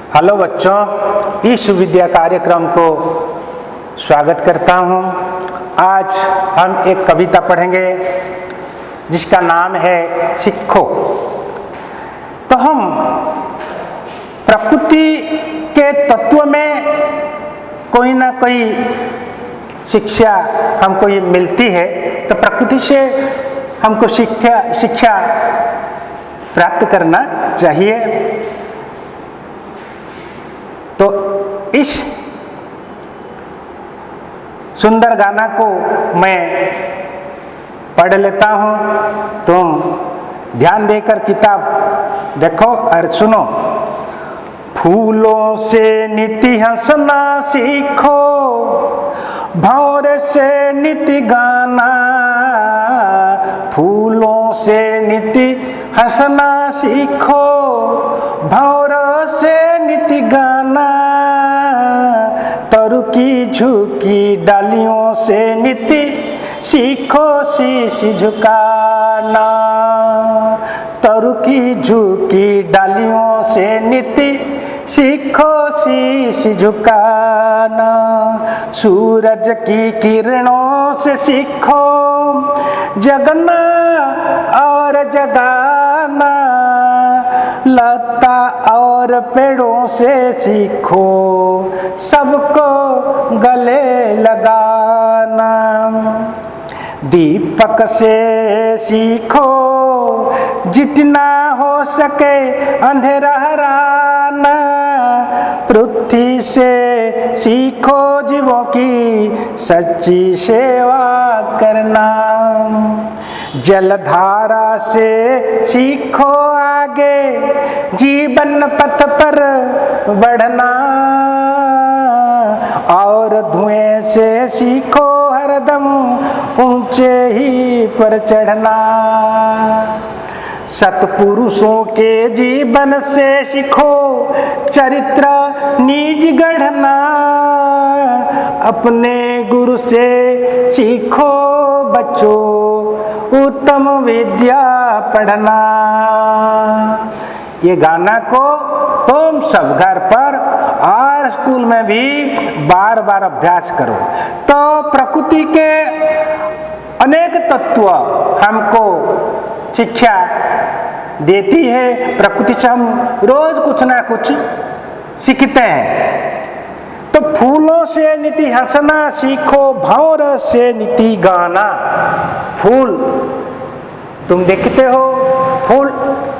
Hello बच्चों, इस विद्या कार्यक्रम को स्वागत करता हूँ। आज हम एक कविता पढ़ेंगे जिसका नाम है सीखो। तो हम प्रकृति के तत्व में कोई ना कोई शिक्षा हमको ये मिलती है, तो प्रकृति से हमको शिक्षा प्राप्त करना चाहिए। तो इस सुंदर गाना को मैं पढ़ लेता हूँ, तुम ध्यान देकर किताब देखो और सुनो। फूलों से नीति हंसना सीखो, भंवर से नीति गाना। फूलों से नीति हंसना सीखो, भंवर से नीति गाना। तरु की झुकी डालियों से नीति सीखो, शीश झुकाना। तरु की झुकी डालियों से नीति सीखो, शीश झुकाना। सूरज की किरणों से सीखो, जगना और जगाना। लता और पेड़ों से सीखो, सबको गले लगाना। दीपक से सीखो, जितना हो सके अंधेरा हराना। पृथ्वी से सीखो, जीवों की सच्ची सेवा करना। जलधारा से सीखो आगे, जीवन पथ पर बढ़ना। और धुएं से सीखो हरदम ऊंचे ही पर चढ़ना। सत्पुरुषों के जीवन से सीखो, चरित्र निज गढ़ना। अपने गुरु से सीखो बच्चों, उत्तम विद्या पढ़ना। ये गाना को तुम सब घर पर और स्कूल में भी बार बार अभ्यास करो। तो प्रकृति के अनेक तत्व हमको शिक्षा देती है। प्रकृति से हम रोज कुछ ना कुछ सीखते हैं। तो फूलों से नीति हंसना सीखो, भंवर से नीति गाना। फूल तुम देखते हो, फूल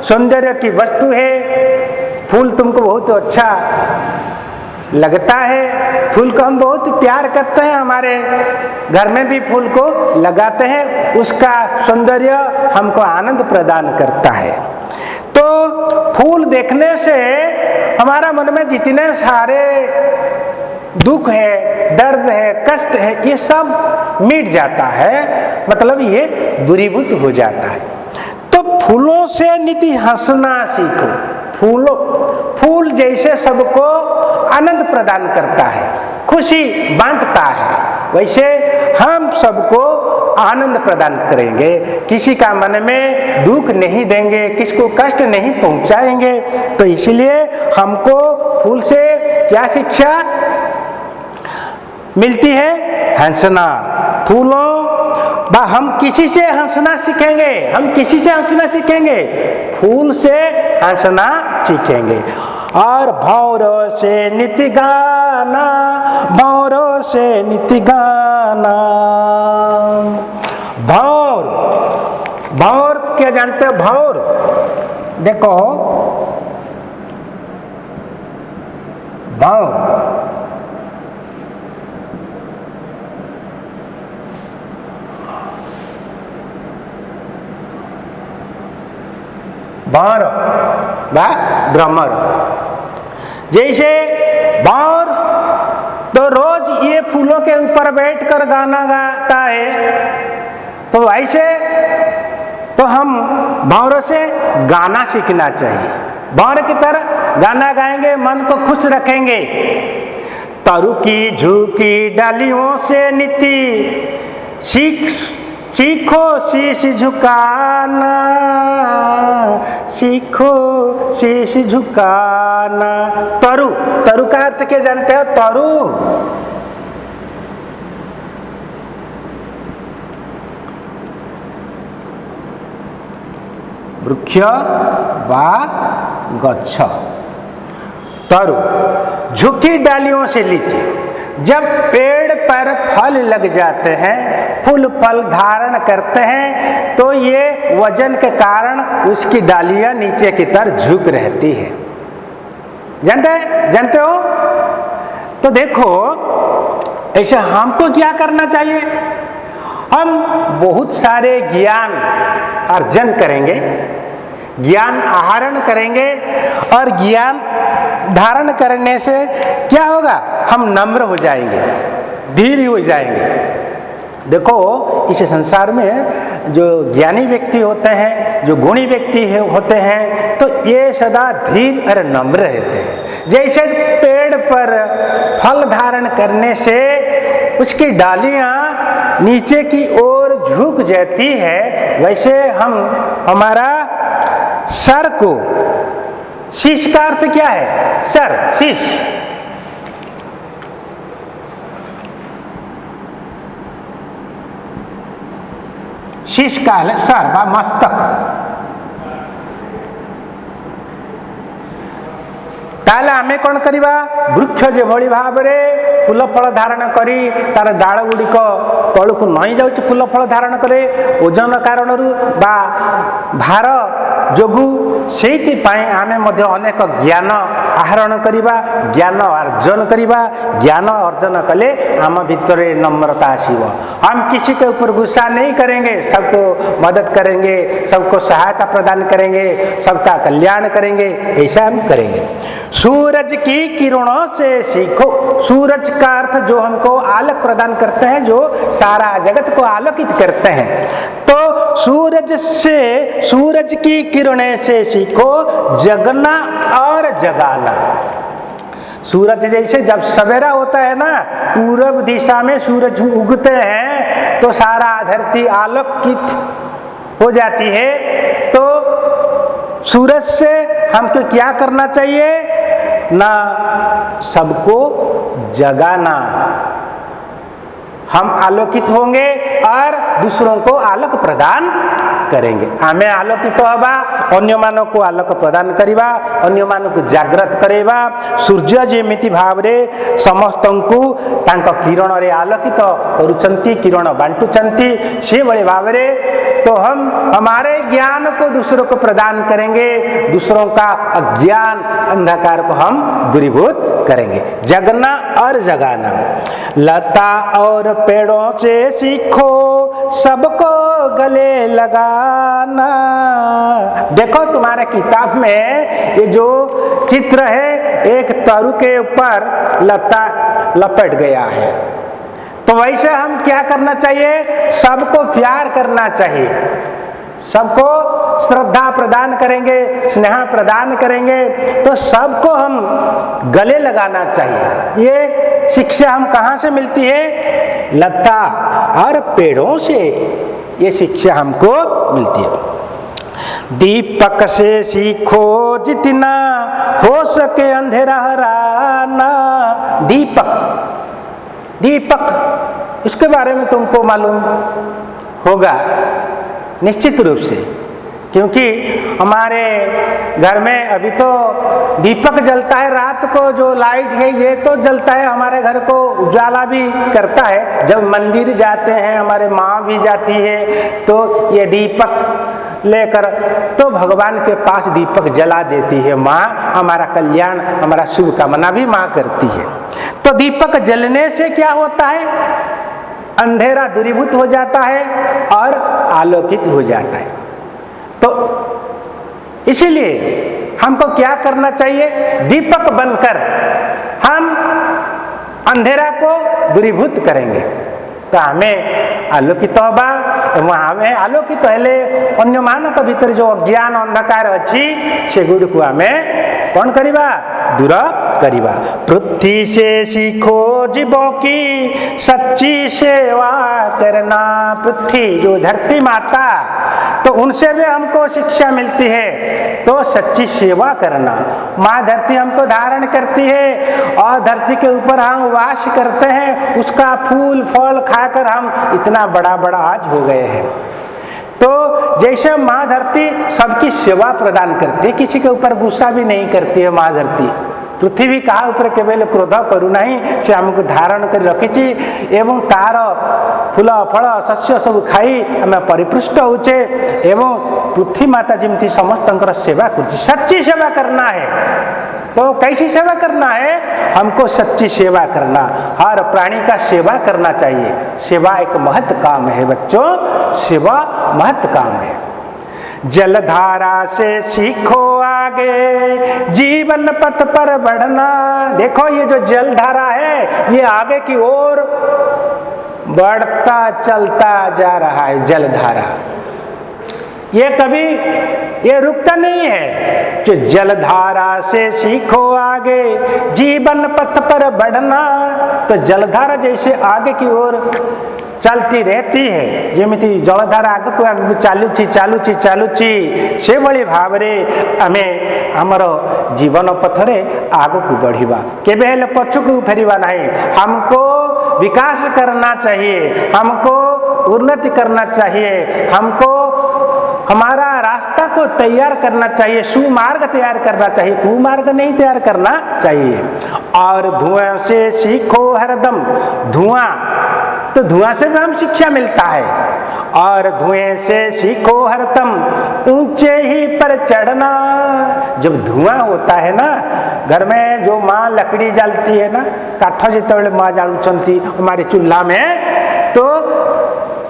सौंदर्य की वस्तु है। फूल तुमको बहुत अच्छा लगता है। फूल को हम बहुत प्यार करते हैं, हमारे घर में भी फूल को लगाते हैं। उसका सौंदर्य हमको आनंद प्रदान करता है। तो फूल देखने से हमारा मन में जितने सारे दुख है, दर्द है, कष्ट है, ये सब मिट जाता है, मतलब ये दूरीभूत हो जाता है। तो फूलों से नीति हंसना सीखो। फूल जैसे सबको आनंद प्रदान करता है, खुशी बांटता है, वैसे हम सबको आनंद प्रदान करेंगे। किसी का मन में दुख नहीं देंगे, किसको कष्ट नहीं पहुंचाएंगे। तो इसलिए हमको फूल से क्या शिक्षा मिलती है? हंसना। फूलों हम किसी से हंसना सीखेंगे, हम किसी से हंसना सीखेंगे, फूल से हंसना सीखेंगे। और भंवर से नीति गाना, भंवर से नीति गाना। भंवर क्या जानते हो? भंवर देखो, भंवर भ्रमर। जैसे भंवर तो रोज ये फूलों के ऊपर बैठकर गाना गाता है, तो ऐसे तो हम भंवरों से गाना सीखना चाहिए। भंवर की तरह गाना गाएंगे, मन को खुश रखेंगे। तरु की झुकी डालियों से नीति सीखो शीश झुकाना, सीखो शीश झुकाना। तरु, तरु का अर्थ क्या जानते हो? तरु वृक्ष वा गच्छ। तरु झुकी डालियों से लीची। जब पेड़ पर फल लग जाते हैं, फूल फल धारण करते हैं, तो ये वजन के कारण उसकी डालियां नीचे की तरफ झुक रहती है। जानते हो? तो देखो, ऐसे हमको क्या करना चाहिए? हम बहुत सारे ज्ञान अर्जन करेंगे, ज्ञान आहरण करेंगे, और ज्ञान धारण करने से क्या होगा? हम नम्र हो जाएंगे, धीर हो जाएंगे। देखो, इस संसार में जो ज्ञानी व्यक्ति होते हैं, जो गुणी व्यक्ति होते हैं, तो ये सदा धीर और नम्र रहते हैं। जैसे पेड़ पर फल धारण करने से उसकी डालियां नीचे की ओर झुक जाती है, वैसे हम हमारा सर को, शीश का अर्थ क्या है? सर, शीश। शीश का है सर व मस्तक। ताले आमे कौन करिबा? वृक्ष जेभଳି भाବରେ फूल फल धारण करी तार डाल गुड़िक तलू नई जाउछि, फूल फल धारण करे ओजन कारण बा भार जोगु, सेइथिपाई आमे मध्य अनेक ज्ञान आहरण करिबा, ज्ञान अर्जन करिबा। ज्ञान अर्जन कले आम भीतर नम्रता आसीबो। हम किसी के ऊपर गुस्सा नहीं करेंगे, सबको मदद करेंगे, सबको सहायता प्रदान करेंगे, सबका कल्याण करेंगे, ऐसा हम करेंगे। सूरज की किरणों से सीखो। सूरज का अर्थ जो हमको आलोक प्रदान करते हैं, जो सारा जगत को आलोकित करते हैं। तो सूरज की किरणें से सीखो जगना और जगाना। सूरज जैसे जब सवेरा होता है ना, पूर्व दिशा में सूरज उगते हैं तो सारा धरती आलोकित हो जाती है। तो सूरज से हमको क्या करना चाहिए? ना सबको जगाना, हम आलोकित होंगे और दूसरों को आलोक प्रदान करेंगे। आमे आलोकित हवा, अन्य मानव को आलोक प्रदान करिबा, अन्य मानव को जागृत करेबा। सूर्य जेमिति भावरे समस्तंकु तांको किरण रे आलोकित करुचंती, किरण बांटुचंती, से बड़े भावरे तो हम हमारे ज्ञान को दूसरों को प्रदान करेंगे, दूसरों का अज्ञान अंधकार को हम दूरीभूत करेंगे। जगना और जगाना। लता और पेड़ों से सीखो सबको गले लगाना। देखो तुम्हारे किताब में ये जो चित्र है, एक तरु के ऊपर लता लपट गया है। तो वैसे हम क्या करना चाहिए? सबको प्यार करना चाहिए, सबको श्रद्धा प्रदान करेंगे, स्नेह प्रदान करेंगे, तो सबको हम गले लगाना चाहिए। ये शिक्षा हम कहाँ से मिलती है? लता और पेड़ों से ये शिक्षा हमको मिलती है। दीपक से सीखो जितना हो सके अंधेरा हराना। दीपक, दीपक इसके बारे में तुमको मालूम होगा निश्चित रूप से, क्योंकि हमारे घर में अभी तो दीपक जलता है। रात को जो लाइट है ये तो जलता है, हमारे घर को उजाला भी करता है। जब मंदिर जाते हैं, हमारे माँ भी जाती है, तो ये दीपक लेकर तो भगवान के पास दीपक जला देती है माँ। हमारा कल्याण, हमारा शुभ कामना भी माँ करती है। तो दीपक जलने से क्या होता है? अंधेरा दूरीभूत हो जाता है और आलोकित हो जाता है। तो इसीलिए हमको क्या करना चाहिए? दीपक बनकर हम अंधेरा को दूरीभूत करेंगे। तो हमें आलोकित होगा, हमें आलोकित हेले अन्य मानक भीतर जो अज्ञान अंधकार अच्छी से गुड़ को हमें कौन करिबा? दूर करीबा। पृथ्वी से सीखो जीवों की सच्ची सेवा करना। पृथ्वी जो धरती माता, तो उनसे भी हमको शिक्षा मिलती है, तो सच्ची सेवा करना। माँ धरती हमको धारण करती है और धरती के ऊपर हम वास करते हैं, उसका फूल फल खाकर हम इतना बड़ा बड़ा आज हो गए हैं। तो जैसे माँ धरती सबकी सेवा प्रदान करती है, किसी के ऊपर गुस्सा भी नहीं करती है माँ धरती। पृथ्वी कहा ऊपर केवल क्रोध करू नहीं से हमको धारण कर रखी एवं तार फूल फल शस्य सब खाई आम परिपृष्ट होचे एवं पृथ्वी माता जमी समस्त सेवा कर सच्ची सेवा करना है। तो कैसी सेवा करना है? हमको सच्ची सेवा करना, हर प्राणी का सेवा करना चाहिए। सेवा एक महत् काम है बच्चों, सेवा महत् काम है। जलधारा से सीखो आगे जीवन पथ पर बढ़ना। देखो ये जो जलधारा है ये आगे की ओर बढ़ता चलता जा रहा है। जलधारा ये कभी ये रुकता नहीं है कि जलधारा से सीखो आगे जीवन पथ पर बढ़ना। तो जलधारा जैसे आगे की ओर चलती रहती है, जमी जलधारा आग को आग चलुची चलुची चलुची से भली भाव आमे आमर जीवन पथरे आग को बढ़िबा, केबे हेले पछकू फेरिबा नहीं। हमको विकास करना चाहिए, हमको उन्नति करना चाहिए, हमको हमारा रास्ता को तैयार करना चाहिए, सुमार्ग तैयार करना चाहिए, कुमार्ग नहीं तैयार करना चाहिए। और धुआं से सीखो हरदम। धुआं, तो धुआं से भी हम शिक्षा मिलता है। और धुएं से सीखो हरदम ऊंचे ही पर चढ़ना। जब धुआं होता है ना, घर में जो माँ लकड़ी जलती है ना, काठ जिते माँ जालुचंती हमारे चूल्हा में, तो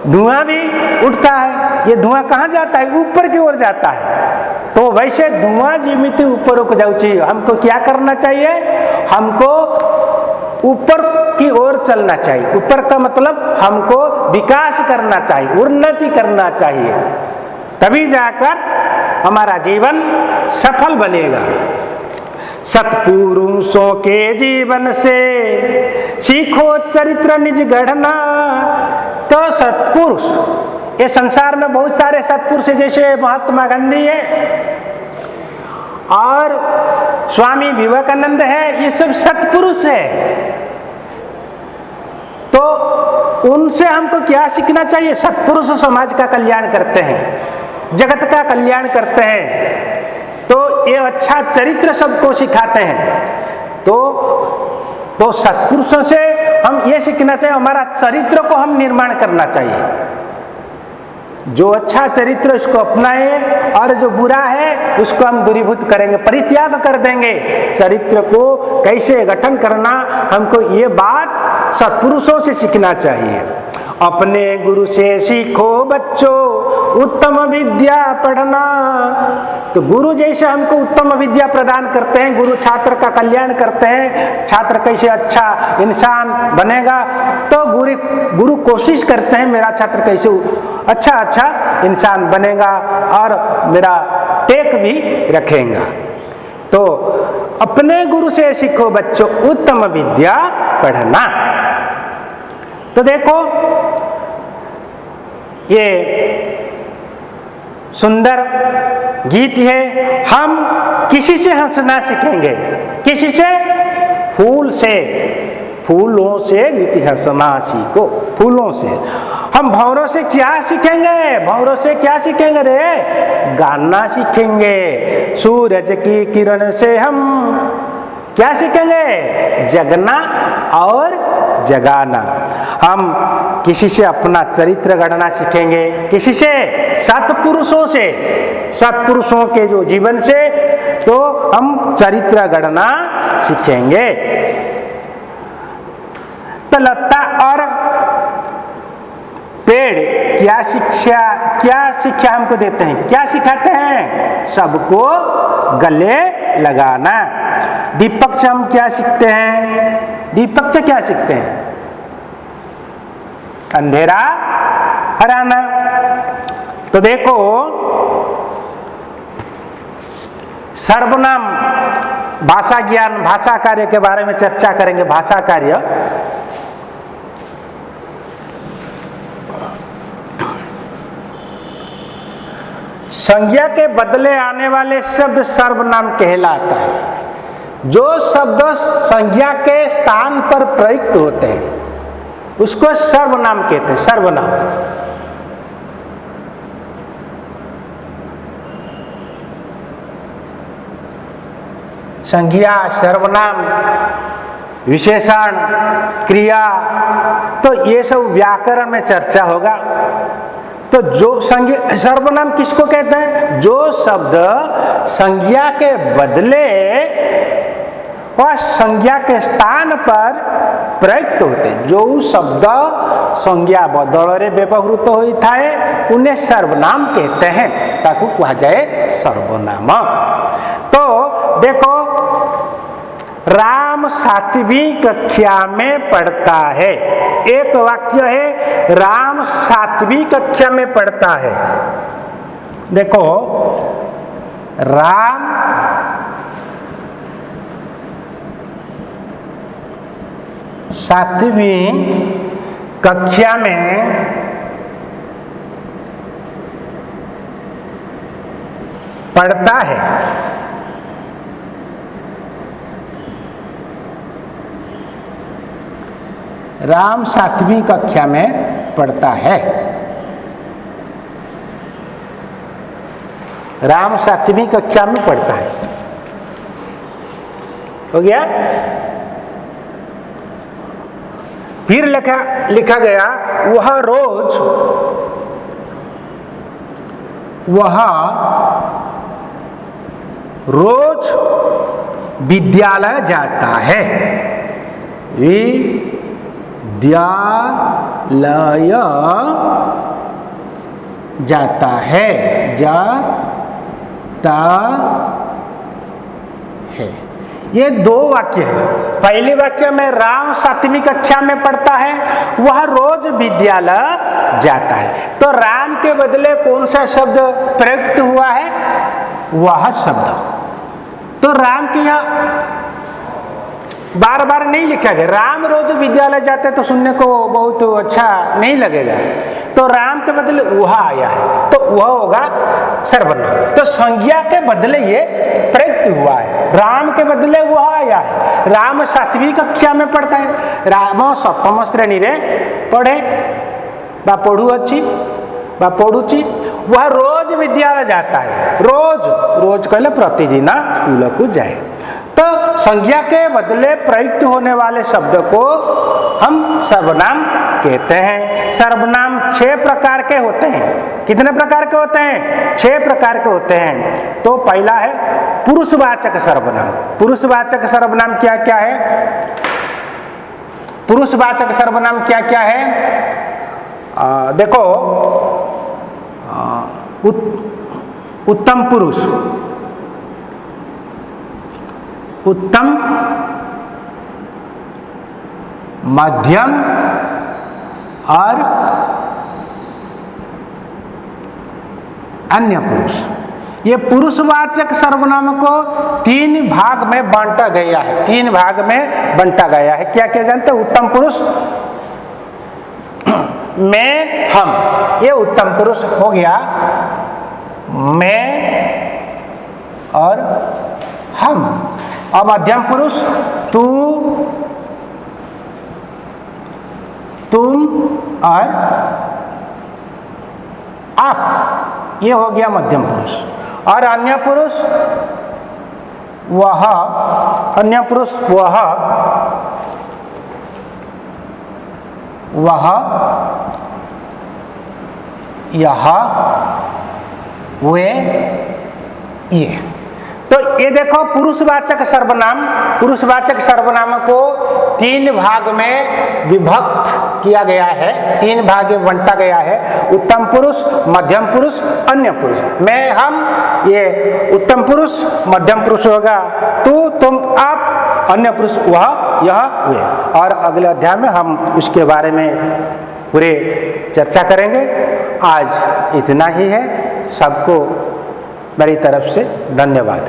धुआं भी उठता है। ये धुआं कहाँ जाता है? ऊपर की ओर जाता है। तो वैसे धुआं जिमिति ऊपर को जाऊची, हमको क्या करना चाहिए? हमको ऊपर की ओर चलना चाहिए। ऊपर का मतलब हमको विकास करना चाहिए, उन्नति करना चाहिए, तभी जाकर हमारा जीवन सफल बनेगा। सत्पुरुषों के जीवन से सीखो चरित्र निज गढ़ना। तो सत्पुरुष, ये संसार में बहुत सारे सत्पुरुष है, जैसे महात्मा गांधी है और स्वामी विवेकानंद है, ये सब सत्पुरुष है। तो उनसे हमको क्या सीखना चाहिए? सत्पुरुष समाज का कल्याण करते हैं, जगत का कल्याण करते हैं, तो ये अच्छा चरित्र सबको सिखाते हैं। तो सत्पुरुषों से हम ये सीखना चाहिए, हमारा चरित्र को हम निर्माण करना चाहिए। जो अच्छा चरित्र उसको अपनाए और जो बुरा है उसको हम दूरीभूत करेंगे, परित्याग कर देंगे। चरित्र को कैसे गठन करना, हमको ये बात सत्पुरुषों से सीखना चाहिए। अपने गुरु से सीखो बच्चों उत्तम विद्या पढ़ना। तो गुरु जैसे हमको उत्तम विद्या प्रदान करते हैं, गुरु छात्र का कल्याण करते हैं, छात्र कैसे अच्छा इंसान बनेगा, तो गुरु कोशिश करते हैं मेरा छात्र कैसे अच्छा इंसान बनेगा और मेरा टेक भी रखेगा। तो अपने गुरु से सीखो बच्चों उत्तम विद्या पढ़ना। तो देखो ये सुंदर गीत है। हम किसी से हंसना सीखेंगे, किसी से? फूल से, फूलों से नीति हंसना सीखो, फूलों से। हम भंवरों से क्या सीखेंगे? भंवरों से क्या सीखेंगे रे? गाना सीखेंगे। सूरज की किरण से हम क्या सीखेंगे? जगना और जगाना। हम किसी से अपना चरित्र गढ़ना सीखेंगे, किसी से? सत्पुरुषों से, सत्पुरुषों के जो जीवन से तो हम चरित्र गढ़ना सीखेंगे। तो लता और पेड़ क्या शिक्षा हमको देते हैं? क्या सिखाते हैं? सबको गले लगाना। दीपक से हम क्या सीखते हैं? दीपक से क्या सीखते हैं? अंधेरा हराना। तो देखो सर्वनाम भाषा ज्ञान, भाषा कार्य के बारे में चर्चा करेंगे। भाषा कार्य, संज्ञा के बदले आने वाले शब्द सर्वनाम कहलाता है। जो शब्द संज्ञा के स्थान पर प्रयुक्त होते हैं उसको सर्वनाम कहते हैं। सर्वनाम, संज्ञा, सर्वनाम, विशेषण, क्रिया, तो ये सब व्याकरण में चर्चा होगा। तो जो सर्वनाम किसको कहते हैं? जो शब्द संज्ञा के बदले व संज्ञा के स्थान पर प्रयुक्त होते हैं। जो शब्द संज्ञा बदल व्यवहृत होता है उन्हें सर्वनाम कहते हैं, ताकि कहा जाए सर्वनाम। तो देखो, राम 7वीं कक्षा में पढ़ता है। एक वाक्य है राम 7वीं कक्षा में पढ़ता है। देखो, राम सातवीं कक्षा में पढ़ता है। राम 7वीं कक्षा में पढ़ता है। राम 7वीं कक्षा में पढ़ता है। हो गया। फिर लिखा गया वह रोज विद्यालय जाता है। विद्यालय जाता है, जाता है। ये दो वाक्य है। पहले वाक्य में राम 7वीं कक्षा में पढ़ता है, वह रोज विद्यालय जाता है। तो राम के बदले कौन सा शब्द प्रयुक्त हुआ है? वह शब्द। तो राम के यहाँ बार बार नहीं लिखा गया। राम रोज विद्यालय जाते तो सुनने को बहुत अच्छा नहीं लगेगा। तो राम के बदले वह आया है, तो वह होगा सर्वनाम। तो संज्ञा के बदले ये प्रयुक्त हुआ है। राम के बदले वह आया है। राम 7वीं कक्षा में पढ़ता है। राम 7ମ श्रेणी रे पढ़े बा पढ़ू अच्छी बा पढ़ुची। वह रोज विद्यालय जाता है। रोज कहले प्रतिदिन स्कूल को जाए। तो संज्ञा के बदले प्रयुक्त होने वाले शब्द को हम सर्वनाम कहते हैं। सर्वनाम 6 प्रकार के होते हैं। कितने प्रकार के होते हैं? 6 प्रकार के होते हैं। तो पहला है पुरुषवाचक सर्वनाम। पुरुषवाचक सर्वनाम क्या क्या है? पुरुषवाचक सर्वनाम क्या क्या है? देखो, उत्तम पुरुष, उत्तम, मध्यम और अन्य पुरुष। ये पुरुषवाचक सर्वनाम को 3 भाग में बांटा गया है। 3 भाग में बांटा गया है। क्या क्या जानते हैं? उत्तम पुरुष, मैं, हम। ये उत्तम पुरुष हो गया, मैं और हम। और मध्यम पुरुष तू, तुम और आप। ये हो गया मध्यम पुरुष। और अन्य पुरुष वह, अन्य पुरुष वह, यह, वे, ये। तो ये देखो, पुरुषवाचक सर्वनाम, पुरुषवाचक सर्वनाम को 3 भाग में विभक्त किया गया है। 3 भाग में बांटा गया है। उत्तम पुरुष, मध्यम पुरुष, अन्य पुरुष। मैं, हम, ये उत्तम पुरुष, मध्यम पुरुष होगा तू, तुम, आप, अन्य पुरुष वह, यह, वे। और अगले अध्याय में हम उसके बारे में पूरे चर्चा करेंगे। आज इतना ही है। सबको मेरी तरफ से धन्यवाद।